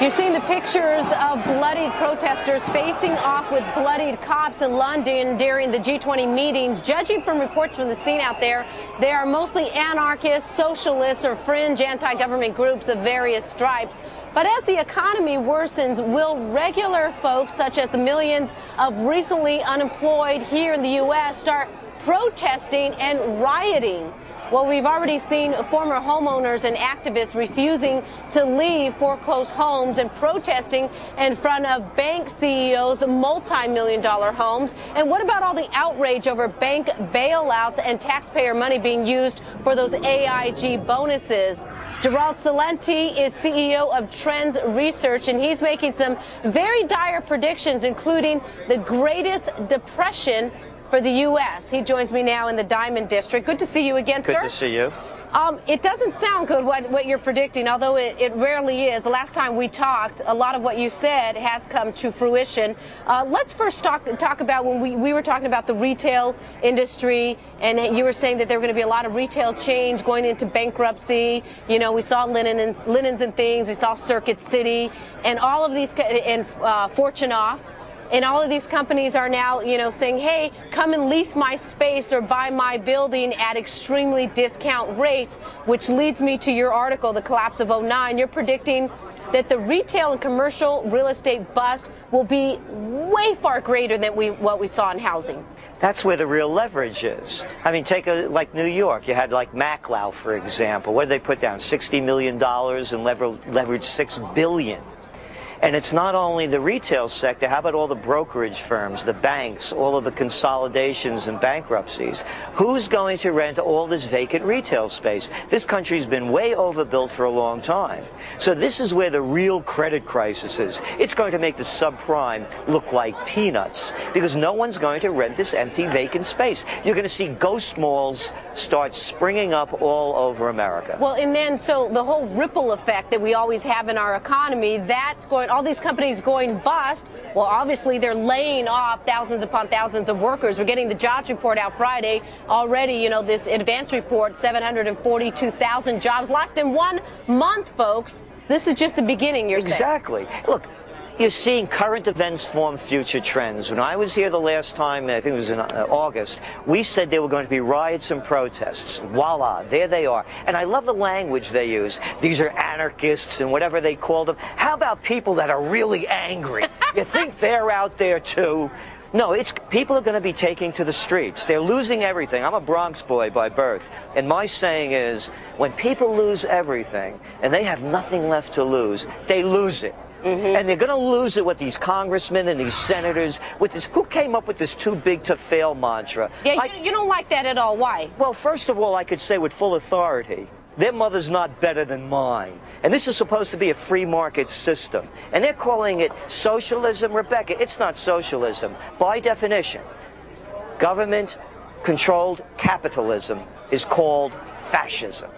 You're seeing the pictures of bloodied protesters facing off with bloodied cops in London during the G20 meetings. Judging from reports from the scene out there, they are mostly anarchists, socialists, or fringe anti-government groups of various stripes. But as the economy worsens, will regular folks, such as the millions of recently unemployed here in the U.S., start protesting and rioting? Well, we've already seen former homeowners and activists refusing to leave foreclosed homes and protesting in front of bank CEOs' multi-million-dollar homes. And what about all the outrage over bank bailouts and taxpayer money being used for those AIG bonuses? Gerald Celente is CEO of Trends Research, and he's making some very dire predictions, including the greatest depression for the U.S. He joins me now in the Diamond District. Good to see you again, sir. Good to see you. It doesn't sound good what you're predicting, although it rarely is. The last time we talked, a lot of what you said has come to fruition. Let's first talk about when we were talking about the retail industry, and you were saying that there were going to be a lot of retail chains going into bankruptcy. You know, we saw Linens and Things, we saw Circuit City, and all of these, and Fortune Off. And all of these companies are now, saying, hey, come and lease my space or buy my building at extremely discount rates, which leads me to your article, The Collapse of '09. You're predicting that the retail and commercial real estate bust will be way far greater than what we saw in housing. That's where the real leverage is. I mean, take like New York. You had like Maclau, for example. What did they put down? $60 million and leveraged $6 billion. And it's not only the retail sector. How about all the brokerage firms, the banks, all of the consolidations and bankruptcies? Who's going to rent all this vacant retail space? This country's been way overbuilt for a long time. So this is where the real credit crisis is. It's going to make the subprime look like peanuts because no one's going to rent this empty, vacant space. You're going to see ghost malls start springing up all over America. Well, and then so the whole ripple effect that we always have in our economy, that's going, all these companies going bust. Well, obviously they're laying off thousands upon thousands of workers. We're getting the jobs report out Friday already. This advance report, 742,000 jobs lost in 1 month, folks. This is just the beginning, you're saying. Exactly. Look, you're seeing current events form future trends. When I was here the last time, I think it was in August, we said there were going to be riots and protests. Voila, there they are. And I love the language they use. These are anarchists and whatever they call them. How about people that are really angry? You think they're out there too? No, people are going to be taking to the streets. They're losing everything. I'm a Bronx boy by birth. And my saying is, when people lose everything and they have nothing left to lose, they lose it. And they're going to lose it with these congressmen and these senators. With this, who came up with this too big to fail mantra? Yeah, you don't like that at all. Why? Well, first of all, I could say with full authority, their mother's not better than mine. And this is supposed to be a free market system. And they're calling it socialism. Rebecca, it's not socialism. By definition, government-controlled capitalism is called fascism.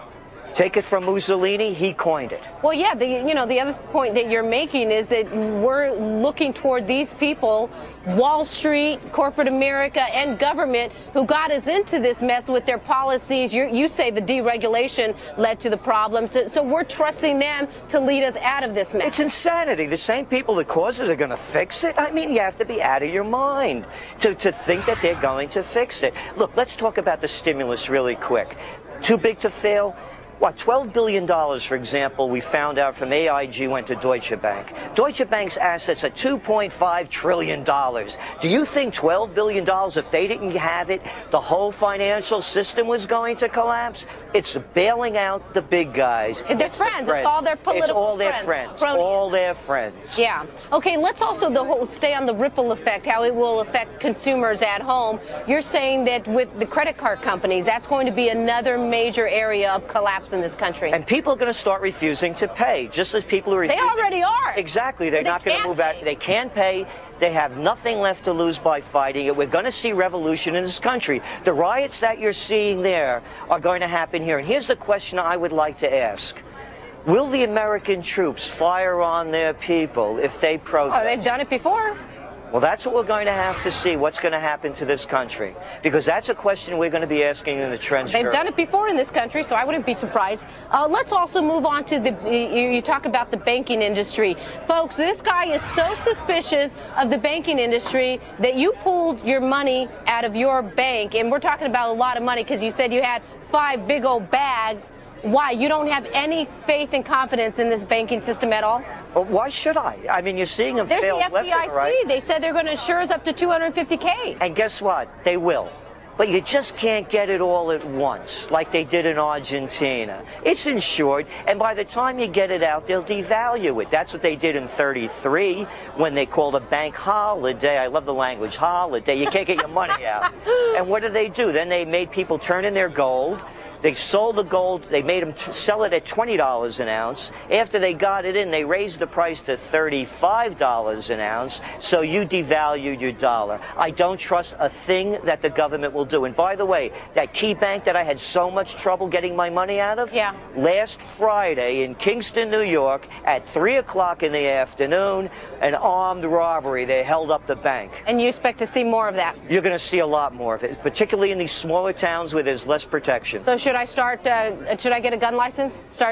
Take it from Mussolini, he coined it. Well, yeah, the other point that you're making is that we're looking toward these people, Wall Street, corporate America, and government, who got us into this mess with their policies. You say the deregulation led to the problems, so we're trusting them to lead us out of this mess. It's insanity. The same people that caused it are going to fix it? I mean, you have to be out of your mind to think that they're going to fix it. Look, let's talk about the stimulus really quick. Too big to fail? What, $12 billion, for example, we found out from AIG went to Deutsche Bank. Deutsche Bank's assets are $2.5 trillion. Do you think $12 billion, if they didn't have it, the whole financial system was going to collapse? It's bailing out the big guys. They're friends. It's all their political friends. It's all their friends. All their friends. Yeah. Okay, let's also stay on the ripple effect, how it will affect consumers at home. You're saying that with the credit card companies, that's going to be another major area of collapse in this country. And people are going to start refusing to pay, just as people are refusing. They already are. Exactly. They're not going to move out. They can't pay. They have nothing left to lose by fighting it. We're going to see revolution in this country. The riots that you're seeing there are going to happen here. And here's the question I would like to ask. Will the American troops fire on their people if they protest? Oh, they've done it before. Well, that's what we're going to have to see, what's going to happen to this country. Because that's a question we're going to be asking in the Trends They've Journal. done it before in this country, so I wouldn't be surprised. Let's also move on to you talk about the banking industry. Folks, this guy is so suspicious of the banking industry that you pulled your money out of your bank, and we're talking about a lot of money because you said you had 5 big old bags. Why? You don't have any faith and confidence in this banking system at all? Well, why should I? I mean, you're seeing them There's fail the left and FDIC. right. They said they're going to insure us up to $250K. And guess what? They will. But you just can't get it all at once, like they did in Argentina. It's insured, and by the time you get it out, they'll devalue it. That's what they did in '33 when they called a bank holiday. I love the language, holiday. You can't get your money out. And what did they do? Then they made people turn in their gold. They sold the gold. They made them sell it at $20 an ounce. After they got it in, they raised the price to $35 an ounce, so you devalued your dollar. I don't trust a thing that the government will do. And by the way, that key bank that I had so much trouble getting my money out of, last Friday in Kingston, New York, at 3 o'clock in the afternoon, an armed robbery. They held up the bank. And you expect to see more of that? You're going to see a lot more of it, particularly in these smaller towns where there's less protection. So should I start, should I get a gun license?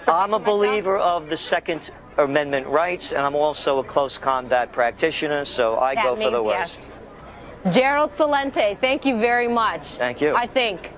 I'm a believer of the Second Amendment rights, and I'm also a close combat practitioner, so I go for the worst. Yes. Gerald Celente, thank you very much. Thank you. I think.